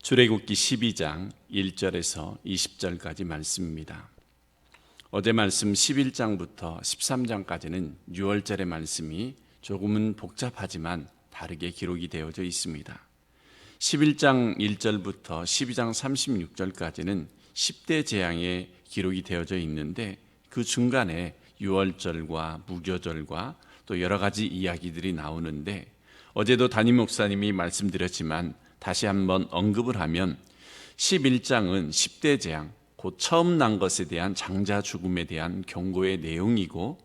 출애굽기 12장 1절에서 20절까지 말씀입니다. 어제 말씀 11장부터 13장까지는 6월절의 말씀이 조금은 복잡하지만 다르게 기록이 되어져 있습니다. 11장 1절부터 12장 36절까지는 10대 재앙의 기록이 되어져 있는데 그 중간에 6월절과 무교절과 또 여러 가지 이야기들이 나오는데 어제도 담임 목사님이 말씀드렸지만 다시 한번 언급을 하면 11장은 10대 재앙, 곧 처음 난 것에 대한 장자 죽음에 대한 경고의 내용이고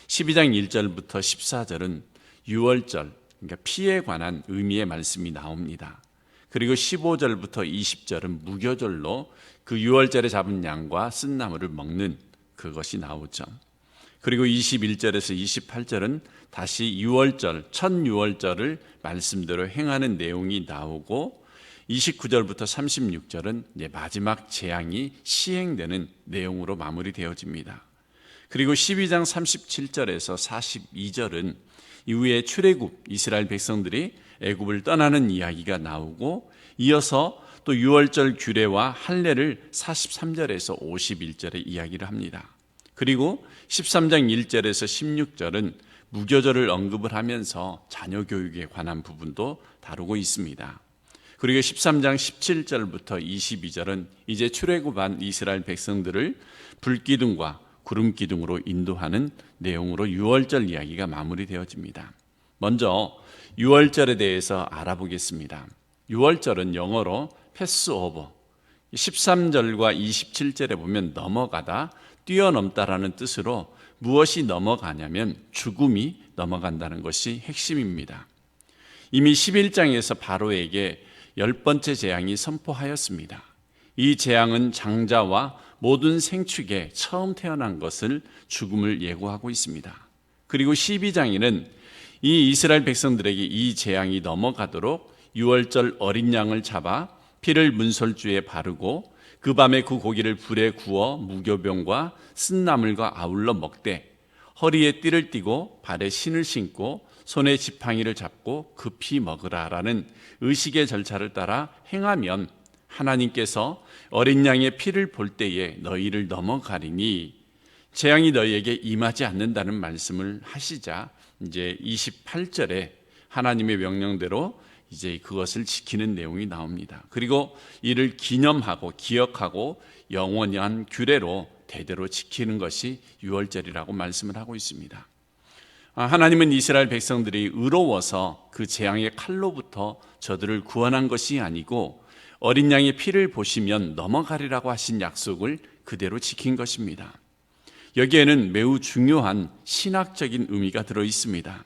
12장 1절부터 14절은 6월절, 그러니까 피에 관한 의미의 말씀이 나옵니다. 그리고 15절부터 20절은 무교절로 그 6월절에 잡은 양과 쓴 나물을 먹는 그것이 나오죠. 그리고 21절에서 28절은 다시 6월절, 첫 6월절을 말씀대로 행하는 내용이 나오고 29절부터 36절은 이제 마지막 재앙이 시행되는 내용으로 마무리되어집니다. 그리고 12장 37절에서 42절은 이후에 출애굽 이스라엘 백성들이 애굽을 떠나는 이야기가 나오고 이어서 또 6월절 규례와 할례를 43절에서 51절에 이야기를 합니다. 그리고 13장 1절에서 16절은 무교절을 언급을 하면서 자녀 교육에 관한 부분도 다루고 있습니다. 그리고 13장 17절부터 22절은 이제 출애굽한 이스라엘 백성들을 불기둥과 구름기둥으로 인도하는 내용으로 6월절 이야기가 마무리되어집니다. 먼저 6월절에 대해서 알아보겠습니다. 6월절은 영어로 패스오버, 13절과 27절에 보면 넘어가다, 뛰어넘다라는 뜻으로 무엇이 넘어가냐면 죽음이 넘어간다는 것이 핵심입니다. 이미 11장에서 바로에게 10번째 재앙이 선포하였습니다. 이 재앙은 장자와 모든 생축에 처음 태어난 것을 죽음을 예고하고 있습니다. 그리고 12장에는 이 이스라엘 백성들에게 이 재앙이 넘어가도록 6월절 어린 양을 잡아 피를 문설주에 바르고 그 밤에 그 고기를 불에 구워 무교병과 쓴나물과 아울러 먹되 허리에 띠를 띠고 발에 신을 신고 손에 지팡이를 잡고 급히 먹으라라는 의식의 절차를 따라 행하면 하나님께서 어린 양의 피를 볼 때에 너희를 넘어가리니 재앙이 너희에게 임하지 않는다는 말씀을 하시자 이제 28절에 하나님의 명령대로 이제 그것을 지키는 내용이 나옵니다. 그리고 이를 기념하고 기억하고 영원한 규례로 대대로 지키는 것이 6월절이라고 말씀을 하고 있습니다. 하나님은 이스라엘 백성들이 의로워서 그 재앙의 칼로부터 저들을 구원한 것이 아니고 어린 양의 피를 보시면 넘어가리라고 하신 약속을 그대로 지킨 것입니다. 여기에는 매우 중요한 신학적인 의미가 들어 있습니다.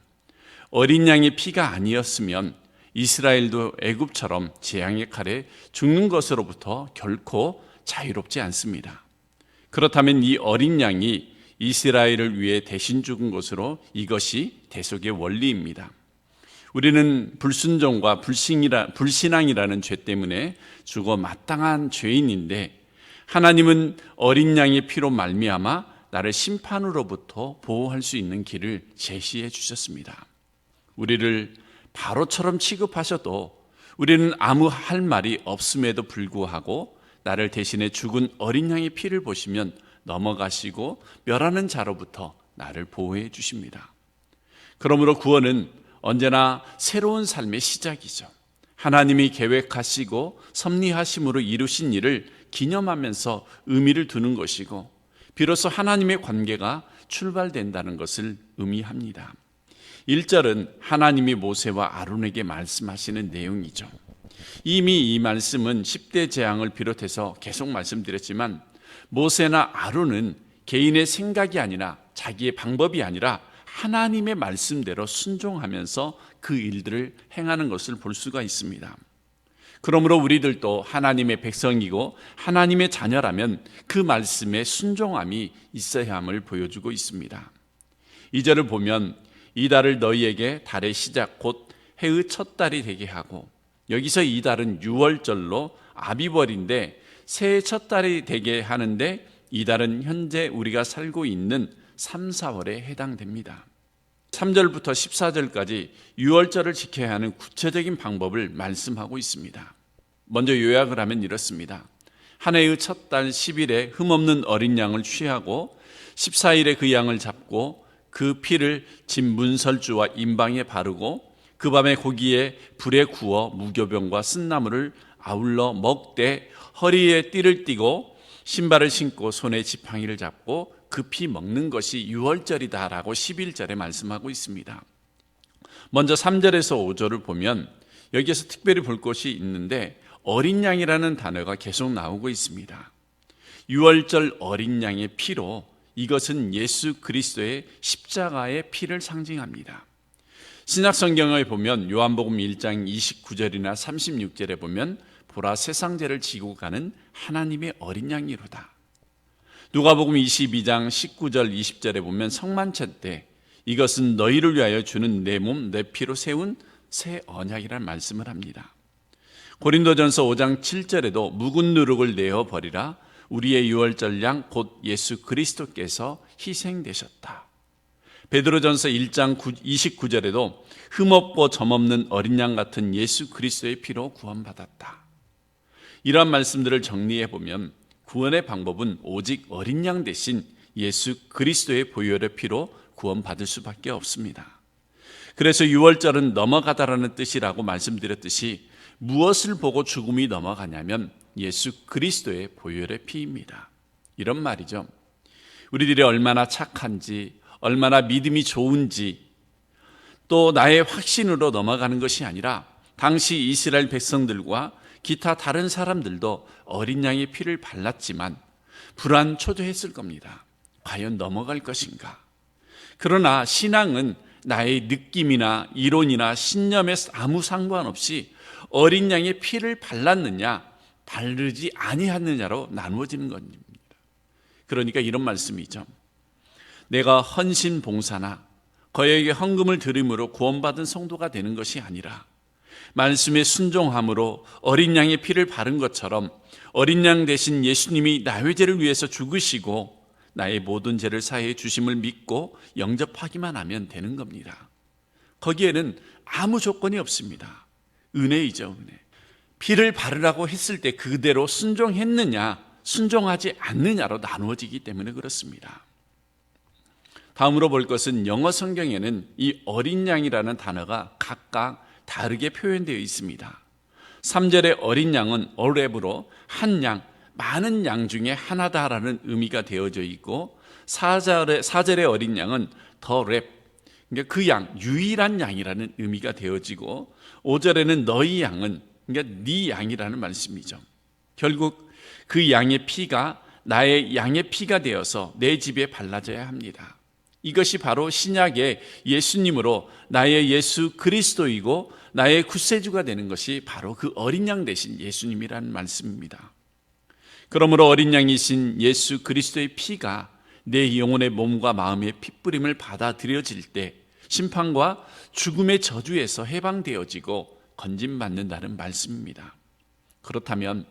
어린 양의 피가 아니었으면 이스라엘도 애굽처럼 재앙의 칼에 죽는 것으로부터 결코 자유롭지 않습니다. 그렇다면 이 어린 양이 이스라엘을 위해 대신 죽은 것으로 이것이 대속의 원리입니다. 우리는 불순종과 불신앙이라는 죄 때문에 죽어 마땅한 죄인인데 하나님은 어린 양의 피로 말미암아 나를 심판으로부터 보호할 수 있는 길을 제시해 주셨습니다. 우리를 바로처럼 취급하셔도 우리는 아무 할 말이 없음에도 불구하고 나를 대신해 죽은 어린 양의 피를 보시면 넘어가시고 멸하는 자로부터 나를 보호해 주십니다. 그러므로 구원은 언제나 새로운 삶의 시작이죠. 하나님이 계획하시고 섭리하심으로 이루신 일을 기념하면서 의미를 두는 것이고 비로소 하나님의 관계가 출발된다는 것을 의미합니다. 1절은 하나님이 모세와 아론에게 말씀하시는 내용이죠. 이미 이 말씀은 10대 재앙을 비롯해서 계속 말씀드렸지만 모세나 아론은 개인의 생각이 아니라 자기의 방법이 아니라 하나님의 말씀대로 순종하면서 그 일들을 행하는 것을 볼 수가 있습니다. 그러므로 우리들도 하나님의 백성이고 하나님의 자녀라면 그 말씀에 순종함이 있어야 함을 보여주고 있습니다. 2절을 보면 이 달을 너희에게 달의 시작 곧 해의 첫 달이 되게 하고 여기서 이 달은 6월절로 아비벌인데 새해 첫 달이 되게 하는데 이 달은 현재 우리가 살고 있는 3, 4월에 해당됩니다. 3절부터 14절까지 6월절을 지켜야 하는 구체적인 방법을 말씀하고 있습니다. 먼저 요약을 하면 이렇습니다. 한 해의 첫 달 10일에 흠없는 어린 양을 취하고 14일에 그 양을 잡고 그 피를 진 문설주와 임방에 바르고 그 밤에 고기에 불에 구워 무교병과 쓴나물을 아울러 먹되 허리에 띠를 띠고 신발을 신고 손에 지팡이를 잡고 급히 먹는 것이 유월절이다라고 11절에 말씀하고 있습니다. 먼저 3절에서 5절을 보면 여기에서 특별히 볼 것이 있는데 어린 양이라는 단어가 계속 나오고 있습니다. 유월절 어린 양의 피로 이것은 예수 그리스도의 십자가의 피를 상징합니다. 신약 성경에 보면 요한복음 1장 29절이나 36절에 보면 보라 세상 죄를 지고 가는 하나님의 어린 양이로다. 누가복음 22장 19절 20절에 보면 성만찬 때 이것은 너희를 위하여 주는 내 몸 내 피로 세운 새 언약이라는 말씀을 합니다. 고린도전서 5장 7절에도 묵은 누룩을 내어 버리라 우리의 유월절 양 곧 예수 그리스도께서 희생되셨다. 베드로전서 1장 29절에도 흠없고 점없는 어린 양 같은 예수 그리스도의 피로 구원받았다. 이러한 말씀들을 정리해 보면 구원의 방법은 오직 어린 양 대신 예수 그리스도의 보혈의 피로 구원받을 수밖에 없습니다. 그래서 유월절은 넘어가다라는 뜻이라고 말씀드렸듯이 무엇을 보고 죽음이 넘어가냐면 예수 그리스도의 보혈의 피입니다. 이런 말이죠. 우리들이 얼마나 착한지, 얼마나 믿음이 좋은지, 또 나의 확신으로 넘어가는 것이 아니라 당시 이스라엘 백성들과 기타 다른 사람들도 어린 양의 피를 발랐지만 불안초조했을 겁니다. 과연 넘어갈 것인가? 그러나 신앙은 나의 느낌이나 이론이나 신념에 아무 상관없이 어린 양의 피를 발랐느냐 바르지 아니하느냐로 나누어지는 겁니다. 그러니까 이런 말씀이죠. 내가 헌신 봉사나 거액의 헌금을 드림으로 구원받은 성도가 되는 것이 아니라 말씀에 순종함으로 어린 양의 피를 바른 것처럼 어린 양 대신 예수님이 나의 죄를 위해서 죽으시고 나의 모든 죄를 사해 주심을 믿고 영접하기만 하면 되는 겁니다. 거기에는 아무 조건이 없습니다. 은혜이죠, 은혜. 피를 바르라고 했을 때 그대로 순종했느냐, 순종하지 않느냐로 나누어지기 때문에 그렇습니다. 다음으로 볼 것은 영어 성경에는 이 어린 양이라는 단어가 각각 다르게 표현되어 있습니다. 3절의 어린 양은 어랩으로 한 양, 많은 양 중에 하나다라는 의미가 되어져 있고 4절의 어린 양은 더 랩, 그러니까 그 양, 유일한 양이라는 의미가 되어지고 5절에는 너희 양은 그러니까 네 양이라는 말씀이죠. 결국 그 양의 피가 나의 양의 피가 되어서 내 집에 발라져야 합니다. 이것이 바로 신약의 예수님으로 나의 예수 그리스도이고 나의 구세주가 되는 것이 바로 그 어린 양 대신 예수님이라는 말씀입니다. 그러므로 어린 양이신 예수 그리스도의 피가 내 영혼의 몸과 마음의 핏부림을 받아들여질 때 심판과 죽음의 저주에서 해방되어지고 건짐받는다는 말씀입니다. 그렇다면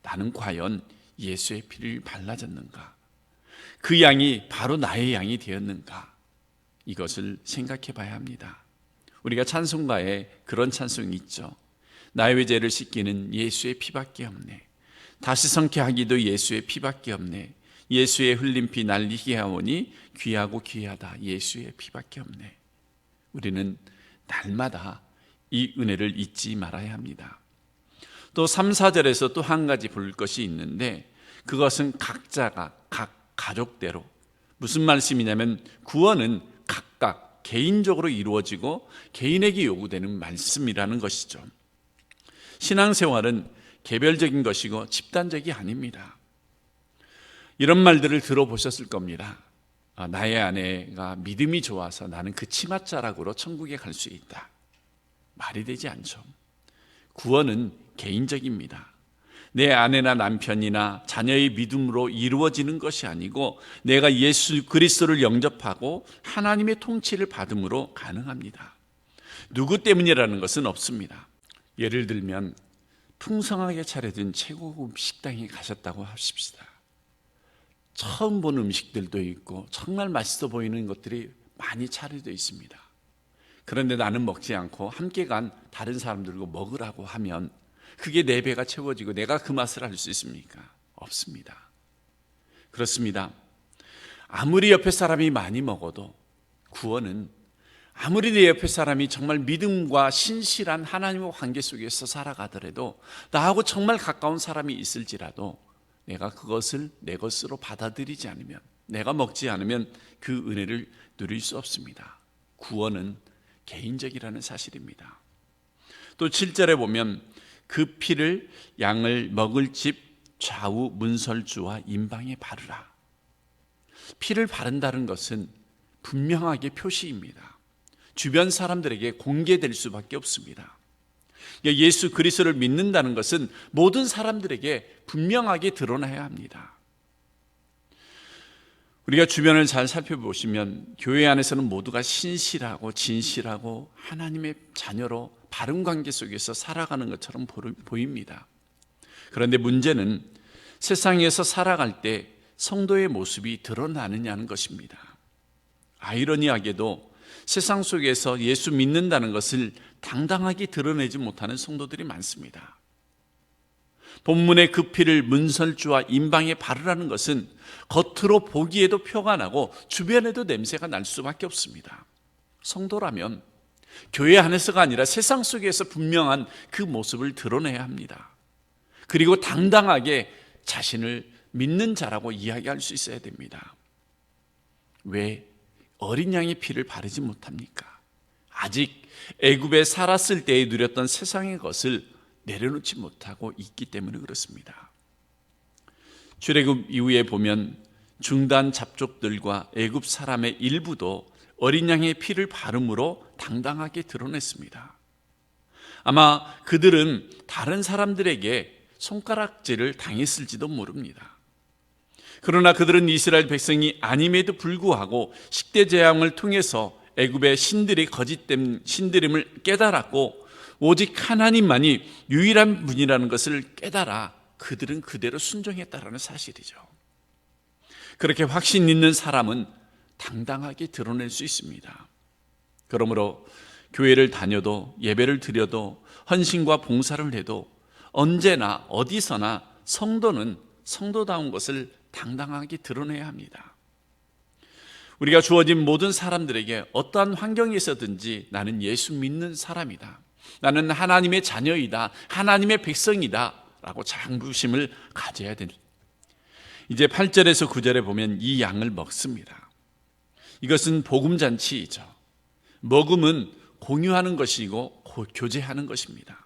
나는 과연 예수의 피를 발라졌는가? 그 양이 바로 나의 양이 되었는가? 이것을 생각해 봐야 합니다. 우리가 찬송가에 그런 찬송이 있죠. 나의 죄를 씻기는 예수의 피밖에 없네. 다시 성케 하기도 예수의 피밖에 없네. 예수의 흘린 피 날리게 하오니 귀하고 귀하다. 예수의 피밖에 없네. 우리는 날마다 이 은혜를 잊지 말아야 합니다. 또 3, 4절에서 또 한 가지 볼 것이 있는데 그것은 각자가 각 가족대로 무슨 말씀이냐면 구원은 각각 개인적으로 이루어지고 개인에게 요구되는 말씀이라는 것이죠. 신앙생활은 개별적인 것이고 집단적이 아닙니다. 이런 말들을 들어보셨을 겁니다. 나의 아내가 믿음이 좋아서 나는 그 치맛자락으로 천국에 갈 수 있다. 말이 되지 않죠. 구원은 개인적입니다. 내 아내나 남편이나 자녀의 믿음으로 이루어지는 것이 아니고 내가 예수 그리스도를 영접하고 하나님의 통치를 받음으로 가능합니다. 누구 때문이라는 것은 없습니다. 예를 들면 풍성하게 차려진 최고급 식당에 가셨다고 하십시다. 처음 본 음식들도 있고 정말 맛있어 보이는 것들이 많이 차려져 있습니다. 그런데 나는 먹지 않고 함께 간 다른 사람들과 먹으라고 하면 그게 4배가 채워지고 내가 그 맛을 알 수 있습니까? 없습니다. 그렇습니다. 아무리 옆에 사람이 많이 먹어도 구원은, 아무리 내 옆에 사람이 정말 믿음과 신실한 하나님과 관계 속에서 살아가더라도, 나하고 정말 가까운 사람이 있을지라도 내가 그것을 내 것으로 받아들이지 않으면, 내가 먹지 않으면 그 은혜를 누릴 수 없습니다. 구원은 개인적이라는 사실입니다. 또 7절에 보면 그 피를 양을 먹을 집 좌우 문설주와 임방에 바르라. 피를 바른다는 것은 분명하게 표시입니다. 주변 사람들에게 공개될 수밖에 없습니다. 예수 그리스도를 믿는다는 것은 모든 사람들에게 분명하게 드러나야 합니다. 우리가 주변을 잘 살펴보시면 교회 안에서는 모두가 신실하고 진실하고 하나님의 자녀로 바른 관계 속에서 살아가는 것처럼 보입니다. 그런데 문제는 세상에서 살아갈 때 성도의 모습이 드러나느냐는 것입니다. 아이러니하게도 세상 속에서 예수 믿는다는 것을 당당하게 드러내지 못하는 성도들이 많습니다. 본문의 그 피를 문설주와 임방에 바르라는 것은 겉으로 보기에도 표가 나고 주변에도 냄새가 날 수밖에 없습니다. 성도라면 교회 안에서가 아니라 세상 속에서 분명한 그 모습을 드러내야 합니다. 그리고 당당하게 자신을 믿는 자라고 이야기할 수 있어야 됩니다. 왜 어린 양의 피를 바르지 못합니까? 아직 애굽에 살았을 때에 누렸던 세상의 것을 내려놓지 못하고 있기 때문에 그렇습니다. 출애굽 이후에 보면 중단 잡족들과 애굽 사람의 일부도 어린 양의 피를 바름으로 당당하게 드러냈습니다. 아마 그들은 다른 사람들에게 손가락질을 당했을지도 모릅니다. 그러나 그들은 이스라엘 백성이 아님에도 불구하고 식대 재앙을 통해서 애굽의 신들이 거짓된 신들임을 깨달았고 오직 하나님만이 유일한 분이라는 것을 깨달아 그들은 그대로 순종했다라는 사실이죠. 그렇게 확신 있는 사람은 당당하게 드러낼 수 있습니다. 그러므로 교회를 다녀도 예배를 드려도 헌신과 봉사를 해도 언제나 어디서나 성도는 성도다운 것을 당당하게 드러내야 합니다. 우리가 주어진 모든 사람들에게 어떠한 환경에서든지 나는 예수 믿는 사람이다, 나는 하나님의 자녀이다, 하나님의 백성이다 라고 자부심을 가져야 됩니다. 이제 8절에서 9절에 보면 이 양을 먹습니다. 이것은 복음잔치이죠. 먹음은 공유하는 것이고 교제하는 것입니다.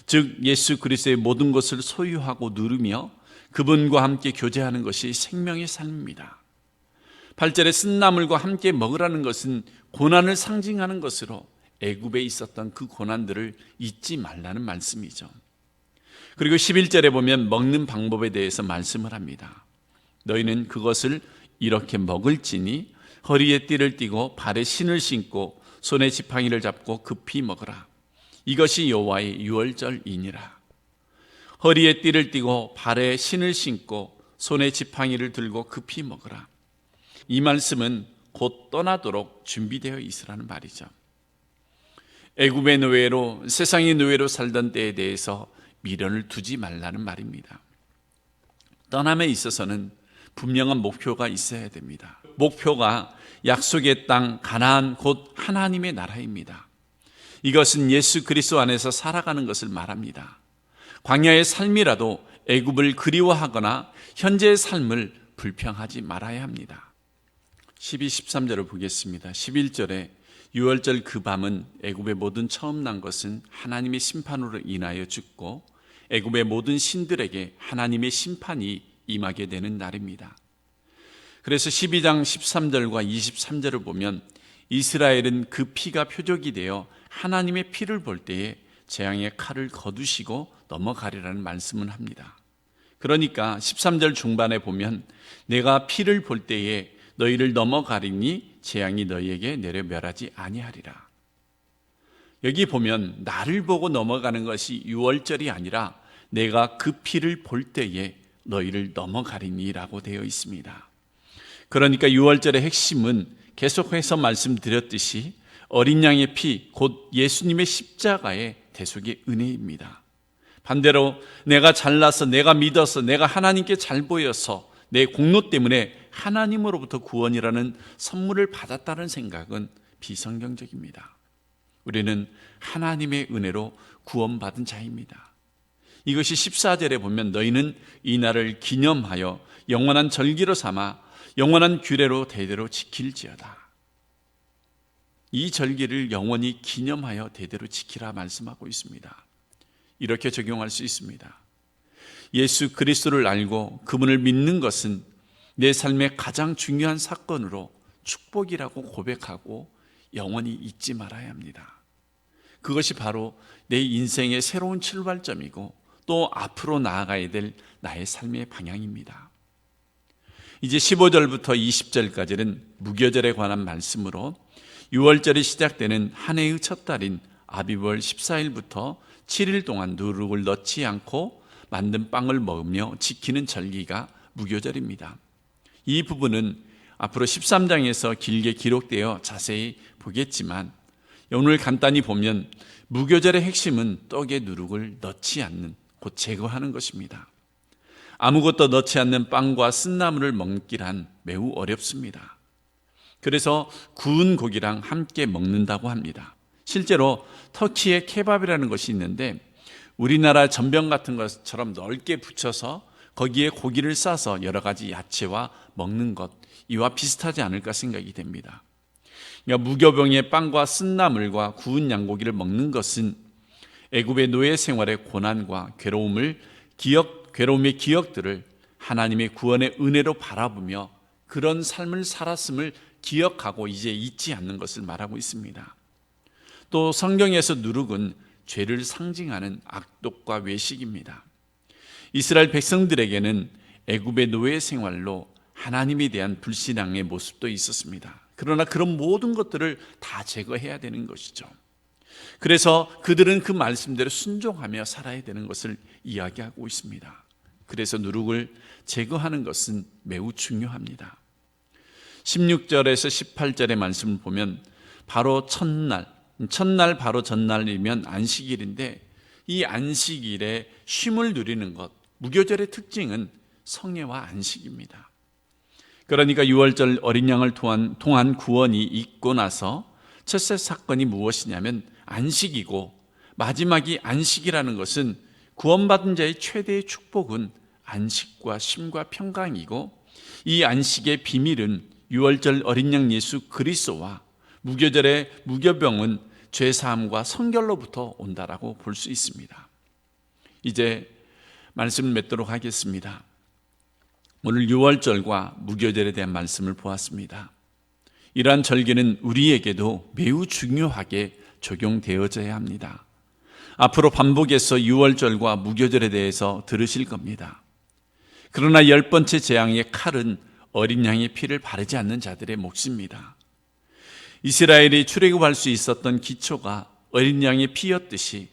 즉 예수 그리스도의 모든 것을 소유하고 누리며 그분과 함께 교제하는 것이 생명의 삶입니다. 8절에 쓴나물과 함께 먹으라는 것은 고난을 상징하는 것으로 애굽에 있었던 그 고난들을 잊지 말라는 말씀이죠. 그리고 11절에 보면 먹는 방법에 대해서 말씀을 합니다. 너희는 그것을 이렇게 먹을지니 허리에 띠를 띠고 발에 신을 신고 손에 지팡이를 잡고 급히 먹으라. 이것이 여호와의 유월절이니라. 허리에 띠를 띠고 발에 신을 신고 손에 지팡이를 들고 급히 먹으라. 이 말씀은 곧 떠나도록 준비되어 있으라는 말이죠. 애굽의 노예로, 세상의 노예로 살던 때에 대해서 미련을 두지 말라는 말입니다. 떠남에 있어서는 분명한 목표가 있어야 됩니다. 목표가 약속의 땅 가나안 곧 하나님의 나라입니다. 이것은 예수 그리스도 안에서 살아가는 것을 말합니다. 광야의 삶이라도 애굽을 그리워하거나 현재의 삶을 불평하지 말아야 합니다. 12, 13절을 보겠습니다. 11절에 유월절 그 밤은 애굽의 모든 처음 난 것은 하나님의 심판으로 인하여 죽고 애굽의 모든 신들에게 하나님의 심판이 임하게 되는 날입니다. 그래서 12장 13절과 23절을 보면 이스라엘은 그 피가 표적이 되어 하나님의 피를 볼 때에 재앙의 칼을 거두시고 넘어가리라는 말씀을 합니다. 그러니까 13절 중반에 보면 내가 피를 볼 때에 너희를 넘어가리니 재앙이 너희에게 내려 멸하지 아니하리라. 여기 보면 나를 보고 넘어가는 것이 유월절이 아니라 내가 그 피를 볼 때에 너희를 넘어가리니라고 되어 있습니다. 그러니까 유월절의 핵심은 계속해서 말씀드렸듯이 어린 양의 피, 곧 예수님의 십자가의 대속의 은혜입니다. 반대로 내가 잘나서, 내가 믿어서, 내가 하나님께 잘 보여서 내 공로 때문에 하나님으로부터 구원이라는 선물을 받았다는 생각은 비성경적입니다. 우리는 하나님의 은혜로 구원받은 자입니다. 이것이 14절에 보면 너희는 이 날을 기념하여 영원한 절기로 삼아 영원한 규례로 대대로 지킬지어다. 이 절기를 영원히 기념하여 대대로 지키라 말씀하고 있습니다. 이렇게 적용할 수 있습니다. 예수 그리스도를 알고 그분을 믿는 것은 내 삶의 가장 중요한 사건으로 축복이라고 고백하고 영원히 잊지 말아야 합니다. 그것이 바로 내 인생의 새로운 출발점이고 또 앞으로 나아가야 될 나의 삶의 방향입니다. 이제 15절부터 20절까지는 무교절에 관한 말씀으로 6월절이 시작되는 한 해의 첫 달인 아비월 14일부터 7일 동안 누룩을 넣지 않고 만든 빵을 먹으며 지키는 절기가 무교절입니다. 이 부분은 앞으로 13장에서 길게 기록되어 자세히 보겠지만 오늘 간단히 보면 무교절의 핵심은 떡에 누룩을 넣지 않는, 곧 제거하는 것입니다. 아무것도 넣지 않는 빵과 쓴나물을 먹기란 매우 어렵습니다. 그래서 구운 고기랑 함께 먹는다고 합니다. 실제로 터키에 케밥이라는 것이 있는데 우리나라 전병 같은 것처럼 넓게 붙여서 거기에 고기를 싸서 여러 가지 야채와 먹는 것, 이와 비슷하지 않을까 생각이 됩니다. 그러니까 무교병의 빵과 쓴나물과 구운 양고기를 먹는 것은 애굽의 노예 생활의 고난과 괴로움의 기억들을 하나님의 구원의 은혜로 바라보며 그런 삶을 살았음을 기억하고 이제 잊지 않는 것을 말하고 있습니다. 또 성경에서 누룩은 죄를 상징하는 악독과 외식입니다. 이스라엘 백성들에게는 애굽의 노예 생활로 하나님에 대한 불신앙의 모습도 있었습니다. 그러나 그런 모든 것들을 다 제거해야 되는 것이죠. 그래서 그들은 그 말씀대로 순종하며 살아야 되는 것을 이야기하고 있습니다. 그래서 누룩을 제거하는 것은 매우 중요합니다. 16절에서 18절의 말씀을 보면 바로 첫날 바로 전날이면 안식일인데 이 안식일에 쉼을 누리는 것, 무교절의 특징은 성례와 안식입니다. 그러니까 6월절 어린 양을 통한 구원이 있고 나서 첫째 사건이 무엇이냐면 안식이고, 마지막이 안식이라는 것은 구원받은 자의 최대의 축복은 안식과 쉼과 평강이고, 이 안식의 비밀은 6월절 어린 양 예수 그리스도와 무교절의 무교병은 죄사함과 성결로부터 온다라고 볼 수 있습니다. 이제 말씀을 맺도록 하겠습니다. 오늘 6월절과 무교절에 대한 말씀을 보았습니다. 이러한 절기는 우리에게도 매우 중요하게 적용되어져야 합니다. 앞으로 반복해서 6월절과 무교절에 대해서 들으실 겁니다. 그러나 10번째 재앙의 칼은 어린 양의 피를 바르지 않는 자들의 몫입니다. 이스라엘이 출애굽할 수 있었던 기초가 어린 양의 피였듯이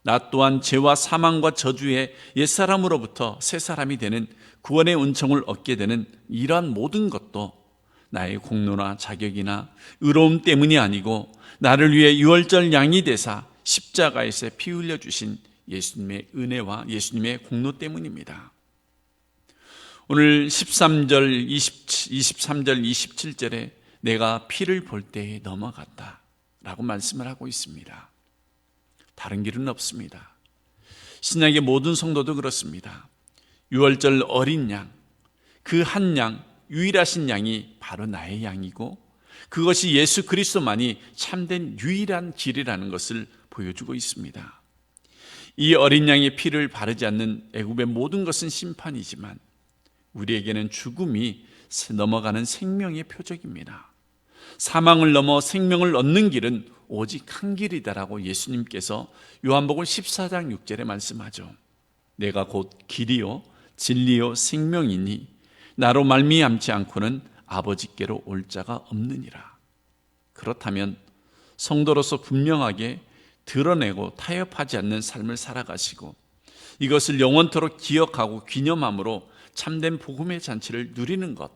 나 또한 죄와 사망과 저주의 옛사람으로부터 새 사람이 되는 구원의 은총을 얻게 되는 이러한 모든 것도 나의 공로나 자격이나 의로움 때문이 아니고 나를 위해 유월절 양이 되사 십자가에서 피 흘려 주신 예수님의 은혜와 예수님의 공로 때문입니다. 오늘 13절, 23절, 27절에 내가 피를 볼 때에 넘어갔다 라고 말씀을 하고 있습니다. 다른 길은 없습니다. 신약의 모든 성도도 그렇습니다. 유월절 어린 양, 그 한 양, 유일하신 양이 바로 나의 양이고 그것이 예수 그리스도만이 참된 유일한 길이라는 것을 보여주고 있습니다. 이 어린 양의 피를 바르지 않는 애굽의 모든 것은 심판이지만 우리에게는 죽음이 넘어가는 생명의 표적입니다. 사망을 넘어 생명을 얻는 길은 오직 한 길이다라고 예수님께서 요한복음 14장 6절에 말씀하죠. 내가 곧 길이요 진리요 생명이니 나로 말미암지 않고는 아버지께로 올 자가 없느니라. 그렇다면 성도로서 분명하게 드러내고 타협하지 않는 삶을 살아가시고 이것을 영원토록 기억하고 기념함으로 참된 복음의 잔치를 누리는 것,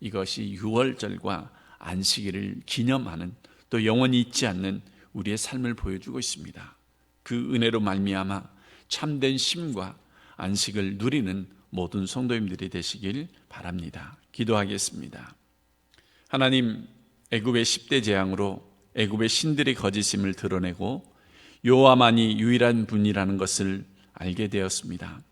이것이 유월절과 안식일을 기념하는 또 영원히 잊지 않는 우리의 삶을 보여주고 있습니다. 그 은혜로 말미암아 참된 쉼과 안식을 누리는 모든 성도님들이 되시길 바랍니다. 기도하겠습니다. 하나님, 애굽의 10대 재앙으로 애굽의 신들의 거짓임을 드러내고 여호와만이 유일한 분이라는 것을 알게 되었습니다.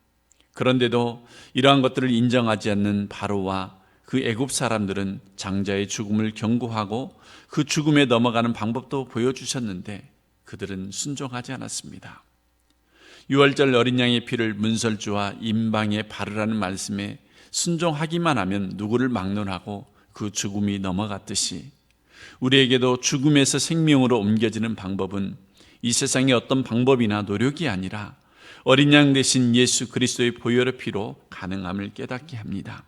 그런데도 이러한 것들을 인정하지 않는 바로와 그 애굽 사람들은 장자의 죽음을 경고하고 그 죽음에 넘어가는 방법도 보여주셨는데 그들은 순종하지 않았습니다. 유월절 어린 양의 피를 문설주와 임방에 바르라는 말씀에 순종하기만 하면 누구를 막론하고 그 죽음이 넘어갔듯이 우리에게도 죽음에서 생명으로 옮겨지는 방법은 이 세상의 어떤 방법이나 노력이 아니라 어린 양 대신 예수 그리스도의 보혈의 피로 가능함을 깨닫게 합니다.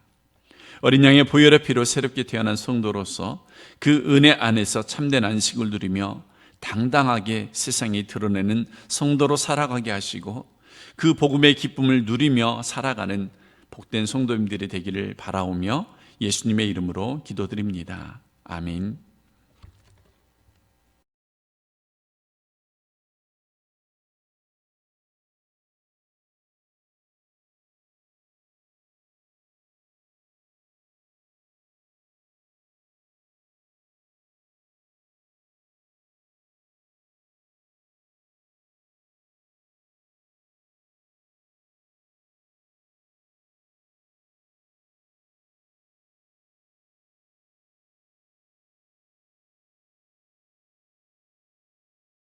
어린 양의 보혈의 피로 새롭게 태어난 성도로서 그 은혜 안에서 참된 안식을 누리며 당당하게 세상에 드러내는 성도로 살아가게 하시고 그 복음의 기쁨을 누리며 살아가는 복된 성도님들이 되기를 바라오며 예수님의 이름으로 기도드립니다. 아멘.